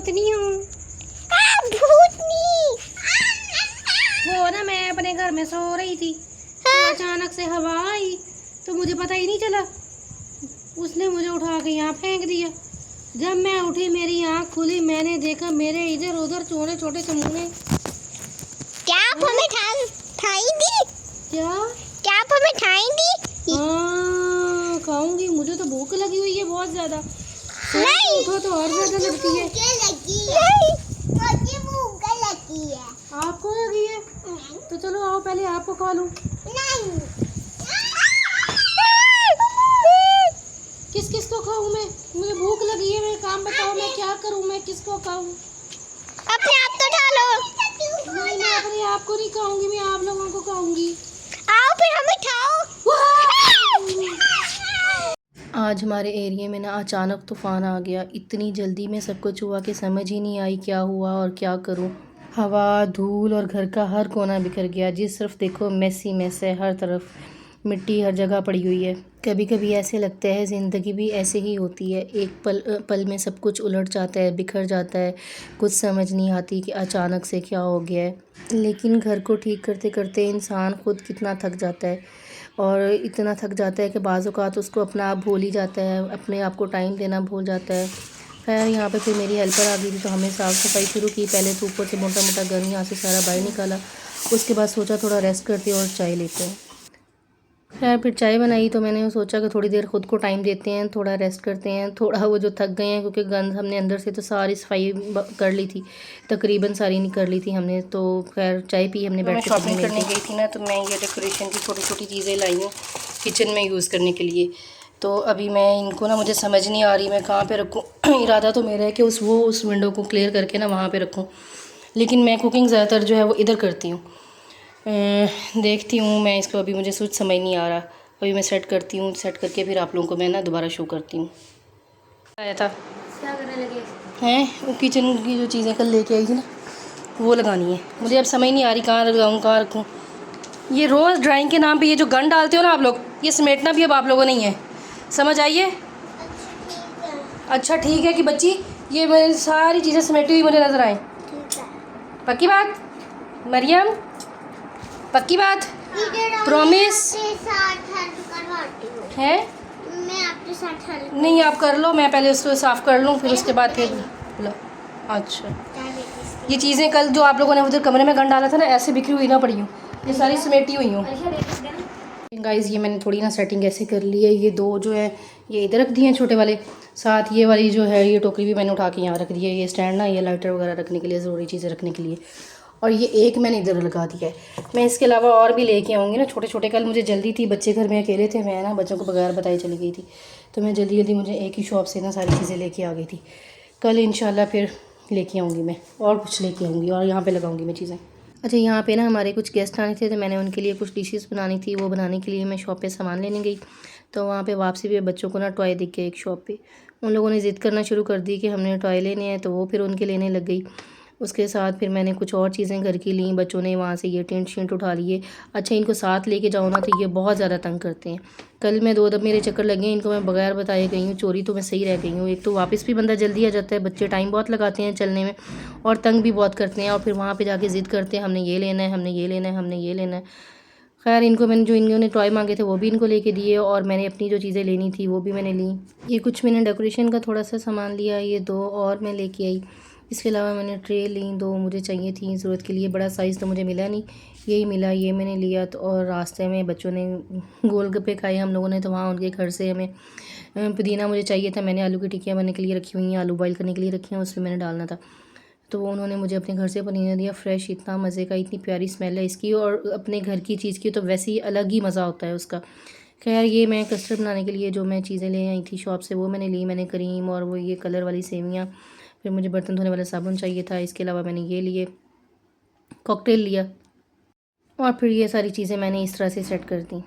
भूतनी हूँ। भूतनी वो ना, मैं अपने घर में सो रही थी तो अचानक से हवा आई तो मुझे पता ही नहीं चला, उसने मुझे उठा के यहाँ फेंक दिया। जब मैं उठी मेरी आँख खुली, मैंने देखा मेरे इधर उधर छोटे छोटे चमूने। क्या आप हमें खाएंगी? क्या आप हमें खाएंगी? हाँ खाऊंगी, मुझे तो भूख लगी हुई है बहुत ज्यादा। नहीं उठो तो और ज्यादा लगती है। मुझे भूख लगी है। आपको लगी है? तो चलो आओ पहले आपको खा लूं। नहीं। किस किस को खाऊं मैं? मुझे भूख लगी है, मैं काम बताओ मैं क्या करूं, मैं किसको खाऊं? अपने आप तो खा लो। नहीं मैं अपने आप को नहीं खाऊंगी, मैं आप लोगों को खाऊंगी। आओ फिर हमें खाओ। आज हमारे एरिया में ना अचानक तूफान आ गया, इतनी जल्दी में सब कुछ हुआ कि समझ ही नहीं आई क्या हुआ और क्या करूं। हवा, धूल और घर का हर कोना बिखर गया। जिस तरफ देखो मैसी मैस है, हर तरफ मिट्टी हर जगह पड़ी हुई है। कभी कभी ऐसे लगता है ज़िंदगी भी ऐसे ही होती है, एक पल में सब कुछ उलट जाता है, बिखर जाता है, कुछ समझ नहीं आती कि अचानक से क्या हो गया है। लेकिन घर को ठीक करते करते इंसान खुद कितना थक जाता है, और इतना थक जाता है कि बाज़ औक़ात उसको अपना आप भूल ही जाता है, अपने आप को टाइम देना भूल जाता है। खैर यहाँ पे फिर मेरी हेल्पर आ गई थी तो हमने साफ़ सफाई शुरू की। पहले तो ऊपर से मोटा मोटा गंद यहाँ से सारा बाहर निकाला, उसके बाद सोचा थोड़ा रेस्ट करते हैं और चाय लेते हैं। खैर फिर चाय बनाई तो मैंने सोचा कि थोड़ी देर ख़ुद को टाइम देते हैं, थोड़ा रेस्ट करते हैं, थोड़ा वो जो थक गए हैं, क्योंकि गंद हमने अंदर से तो सारी सफाई कर ली थी, तकरीबन सारी नहीं कर ली थी हमने। तो खैर चाय पी हमने, बैठ के शॉपिंग करने गई थी ना, तो मैं ये डेकोरेशन की छोटी छोटी चीज़ें लाई हूँ किचन में यूज़ करने के लिए। तो अभी मैं इनको ना, मुझे समझ नहीं आ रही मैं कहाँ पर रखूँ। इरादा तो मेरा है कि उस विंडो को क्लियर करके ना वहाँ पर रखूँ, लेकिन मैं कुकिंग ज़्यादातर जो है वो इधर करती हूँ। देखती हूँ मैं इसको, अभी मुझे कुछ समझ नहीं आ रहा। अभी मैं सेट करती हूँ, सेट करके फिर आप लोगों को मैं ना दोबारा शो करती हूँ। आया था क्या करने लगे हैं, वो किचन की जो चीज़ें कल लेके आई थी ना वो लगानी है। मुझे अब समझ नहीं आ रही कहाँ लगाऊँ कहाँ रखूँ। ये रोज़ ड्राइंग के नाम पे ये जो गन डालते हो ना आप लोग, ये समेटना भी अब आप लोगों नहीं है, समझ आइए। अच्छा ठीक है कि बच्ची ये मेरी सारी चीज़ें समेटी हुई मुझे नज़र आए। पक्की बात मरियम? पक्की बात? प्रॉमिस है? मैं आपके साथ हेल्प नहीं आप कर लो, मैं पहले उसको साफ़ कर लूँ फिर उसके बाद फिर लो। अच्छा ये चीज़ें कल जो आप लोगों ने उधर कमरे में गन डाला था ना, ऐसे बिखरी हुई ना पड़ी हूँ, ये सारी समेटी हुई हूँ। गाइस ये मैंने थोड़ी ना सेटिंग ऐसे कर ली है। ये दो जो है ये इधर रख दिए हैं छोटे वाले, साथ ये वाली जो है ये टोकरी भी मैंने उठा के यहाँ रख दी है। ये स्टैंड ना, ये लाइटर वगैरह रखने के लिए, ज़रूरी चीज़ें रखने के लिए। और ये एक मैंने इधर लगा दिया है। मैं इसके अलावा और भी लेके आऊँगी ना छोटे छोटे। कल मुझे जल्दी थी, बच्चे घर में अकेले थे, मैं ना बच्चों को बगैर बताए चली गई थी, तो मैं जल्दी जल्दी मुझे एक ही शॉप से ना सारी चीज़ें लेके आ गई थी। कल इंशाल्लाह फिर लेके आऊँगी मैं, और कुछ लेके आऊँगी और यहाँ पे लगाऊँगी मैं चीज़ें। अच्छा यहाँ पे ना हमारे कुछ गेस्ट आने थे तो मैंने उनके लिए कुछ डिशेस बनानी थी, वो बनाने के लिए मैं शॉप पे सामान लेने गई। तो वहाँ पे वापसी पे बच्चों को ना टॉय दिख गया एक शॉप पे। उन लोगों ने ज़िद करना शुरू कर दी कि हमने टॉय लेने हैं, तो वो फिर उनके लेने लग गई। उसके साथ फिर मैंने कुछ और चीज़ें घर की ली, बच्चों ने वहाँ से ये टेंट शेंट उठा लिए। अच्छा इनको साथ लेके जाओ ना तो ये बहुत ज़्यादा तंग करते हैं। कल मैं 2 दफ़े मेरे चक्कर लगे हैं, इनको मैं बगैर बताए गई हूँ, चोरी तो मैं सही रह गई हूँ। एक तो वापस भी बंदा जल्दी आ जाता है, बच्चे टाइम बहुत लगाते हैं चलने में और तंग भी बहुत करते हैं, और फिर वहाँ पर जाके ज़िद करते हैं हमने ये लेना है, हमने ये लेना है, हमने ये लेना है। खैर इनको मैंने जो इन्होंने टॉय मांगे थे वो भी इनको लेके दिए, और मैंने अपनी जो चीज़ें लेनी थी वो भी मैंने ली। ये कुछ मैंने डेकोरेशन का थोड़ा सा सामान लिया, ये 2 और मैं लेके आई। इसके अलावा मैंने ट्रे ली, 2 मुझे चाहिए थी ज़रूरत के लिए, बड़ा साइज़ तो मुझे मिला नहीं, यही मिला, ये मैंने लिया। तो और रास्ते में बच्चों ने गोलगप्पे खाए हम लोगों ने, तो वहाँ उनके घर से हमें पुदीना मुझे चाहिए था, मैंने आलू की टिक्कियाँ बनने के लिए रखी हुई हैं, आलू बॉयल करने के लिए रखी हैं, उसमें मैंने डालना था। तो वो उन्होंने मुझे अपने घर से पुदीना दिया, फ्रेश, इतना मज़े का, इतनी प्यारी स्मेल है इसकी, और अपने घर की चीज़ की तो वैसे ही अलग ही मज़ा होता है उसका। खैर ये मैं कस्टर्ड बनाने के लिए जो मैं चीज़ें ले आई थी शॉप से वो मैंने ली, मैंने क्रीम और वो ये कलर वाली सेवियाँ, फिर मुझे बर्तन धोने वाला साबुन चाहिए था, इसके अलावा मैंने ये लिए, कॉकटेल लिया, और फिर ये सारी चीज़ें मैंने इस तरह से सेट कर दी।